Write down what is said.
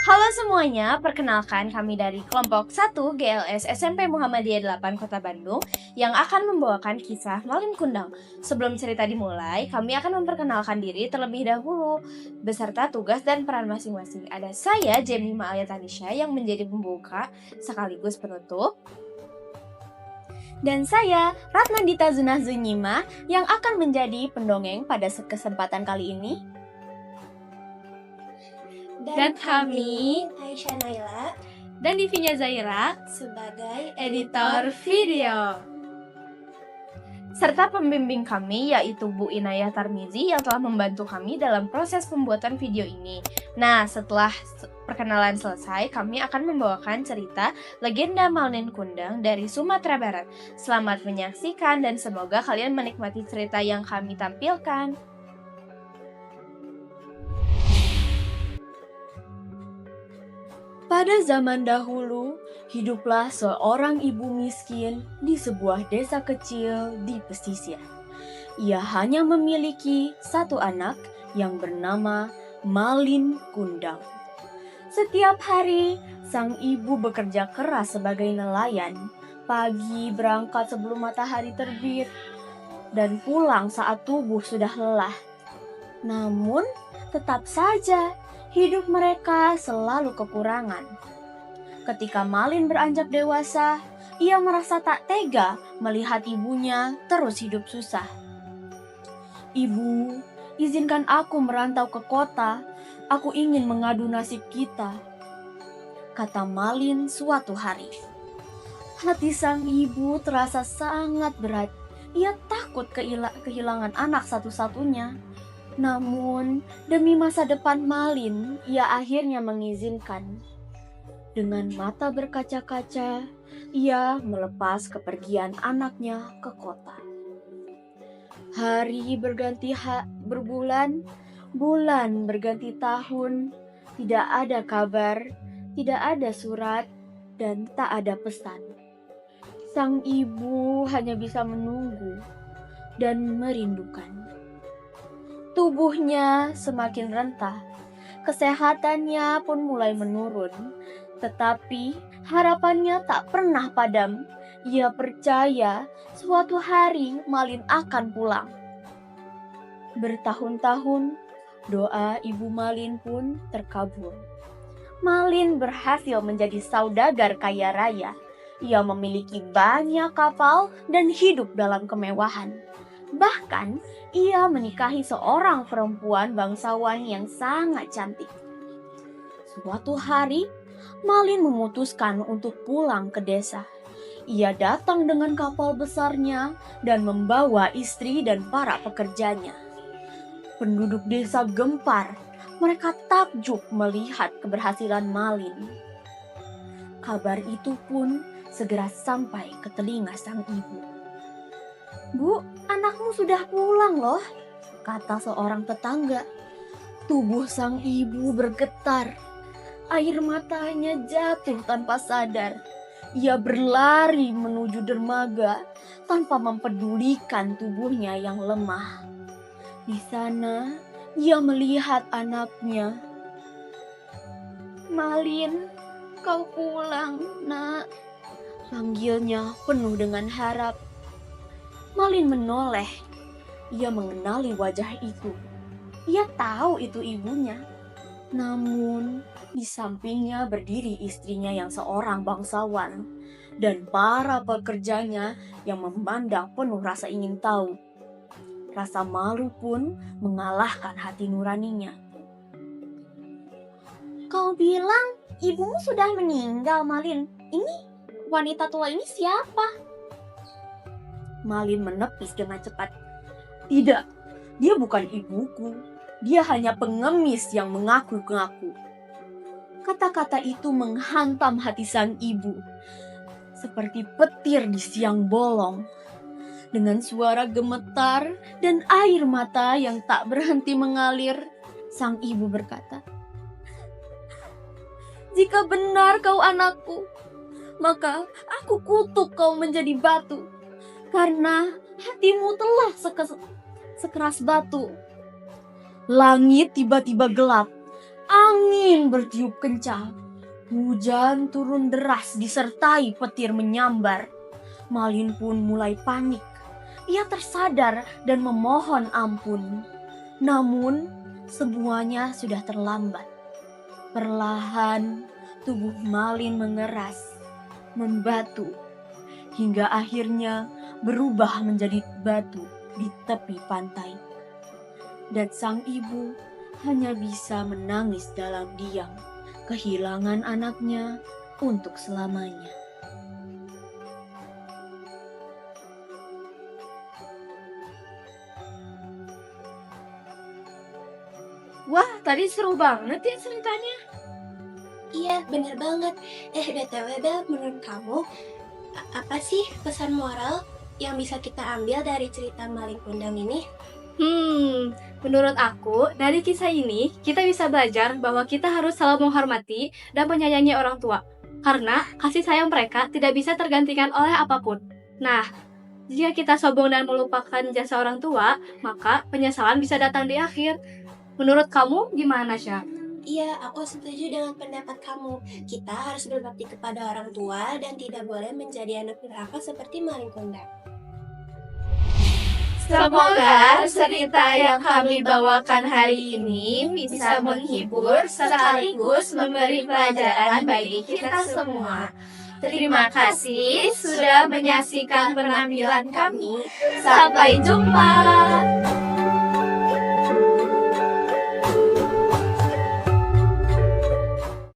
Halo semuanya, perkenalkan kami dari kelompok 1 GLS SMP Muhammadiyah 8 Kota Bandung yang akan membawakan kisah Malin Kundang. Sebelum cerita dimulai, kami akan memperkenalkan diri terlebih dahulu beserta tugas dan peran masing-masing. Ada saya, Jemima Ayatanisha, yang menjadi pembuka sekaligus penutup. Dan saya, Ratnandita Zunah Zunyima, yang akan menjadi pendongeng pada kesempatan kali ini. Dan kami, Aisyah Naila, dan Divinya Zaira, sebagai editor video. Serta pembimbing kami yaitu Bu Inayah Tarmizi yang telah membantu kami dalam proses pembuatan video ini. Nah, setelah perkenalan selesai, kami akan membawakan cerita Legenda Malin Kundang dari Sumatera Barat. Selamat menyaksikan dan semoga kalian menikmati cerita yang kami tampilkan. Pada zaman dahulu, hiduplah seorang ibu miskin di sebuah desa kecil di pesisir. Ia hanya memiliki satu anak yang bernama Malin Kundang. Setiap hari, sang ibu bekerja keras sebagai nelayan. Pagi berangkat sebelum matahari terbit dan pulang saat tubuh sudah lelah. Namun, tetap saja hidup mereka selalu kekurangan. Ketika Malin beranjak dewasa, ia merasa tak tega melihat ibunya terus hidup susah. "Ibu, izinkan aku merantau ke kota. Aku ingin mengadu nasib kita," kata Malin suatu hari. Hati sang ibu terasa sangat berat. Ia takut kehilangan anak satu-satunya. Namun, demi masa depan Malin, ia akhirnya mengizinkan. Dengan mata berkaca-kaca, ia melepas kepergian anaknya ke kota. Hari berganti berbulan, bulan berganti tahun. Tidak ada kabar, tidak ada surat, dan tak ada pesan. Sang ibu hanya bisa menunggu dan merindukan. Tubuhnya semakin rentah, kesehatannya pun mulai menurun. Tetapi harapannya tak pernah padam. Ia percaya suatu hari Malin akan pulang. Bertahun-tahun, doa ibu Malin pun terkabul. Malin berhasil menjadi saudagar kaya raya. Ia memiliki banyak kapal dan hidup dalam kemewahan. Bahkan, ia menikahi seorang perempuan bangsawan yang sangat cantik. Suatu hari, Malin memutuskan untuk pulang ke desa. Ia datang dengan kapal besarnya dan membawa istri dan para pekerjanya. Penduduk desa gempar. Mereka takjub melihat keberhasilan Malin. Kabar itu pun segera sampai ke telinga sang ibu. "Bu, anakmu sudah pulang loh," kata seorang tetangga. Tubuh sang ibu bergetar. Air matanya jatuh tanpa sadar. Ia berlari menuju dermaga tanpa mempedulikan tubuhnya yang lemah. Di sana, ia melihat anaknya. "Malin, kau pulang, Nak," panggilnya penuh dengan harap. Malin menoleh. Ia mengenali wajah itu. Ia tahu itu ibunya. Namun, di sampingnya berdiri istrinya yang seorang bangsawan dan para pekerjanya yang memandang penuh rasa ingin tahu. Rasa malu pun mengalahkan hati nuraninya. "Kau bilang ibumu sudah meninggal, Malin. Ini wanita tua ini siapa?" Malin menepis dengan cepat. "Tidak, dia bukan ibuku. Dia hanya pengemis yang mengaku-ngaku." Kata-kata itu menghantam hati sang ibu, seperti petir di siang bolong. Dengan suara gemetar dan air mata yang tak berhenti mengalir, sang ibu berkata, "Jika benar kau anakku, maka aku kutuk kau menjadi batu. Karena hatimu telah sekeras batu." Langit tiba-tiba gelap. Angin bertiup kencang. Hujan turun deras disertai petir menyambar. Malin pun mulai panik. Ia tersadar dan memohon ampun. Namun, semuanya sudah terlambat. Perlahan, tubuh Malin mengeras, membatu, hingga akhirnya berubah menjadi batu di tepi pantai. Dan sang ibu hanya bisa menangis dalam diam, kehilangan anaknya untuk selamanya. Wah, tadi seru banget ya ceritanya. Iya, bener banget. BTW Bel, menurut kamu, apa sih pesan moral yang bisa kita ambil dari cerita Malin Kundang ini? Menurut aku, dari kisah ini, kita bisa belajar bahwa kita harus selalu menghormati dan menyayangi orang tua. Karena kasih sayang mereka tidak bisa tergantikan oleh apapun. Nah, jika kita sombong dan melupakan jasa orang tua, maka penyesalan bisa datang di akhir. Menurut kamu gimana, Syah? Iya, aku setuju dengan pendapat kamu. Kita harus berbakti kepada orang tua dan tidak boleh menjadi anak durhaka seperti Malin Kundang. Semoga cerita yang kami bawakan hari ini bisa menghibur sekaligus memberi pelajaran bagi kita semua. Terima kasih sudah menyaksikan penampilan kami. Sampai jumpa.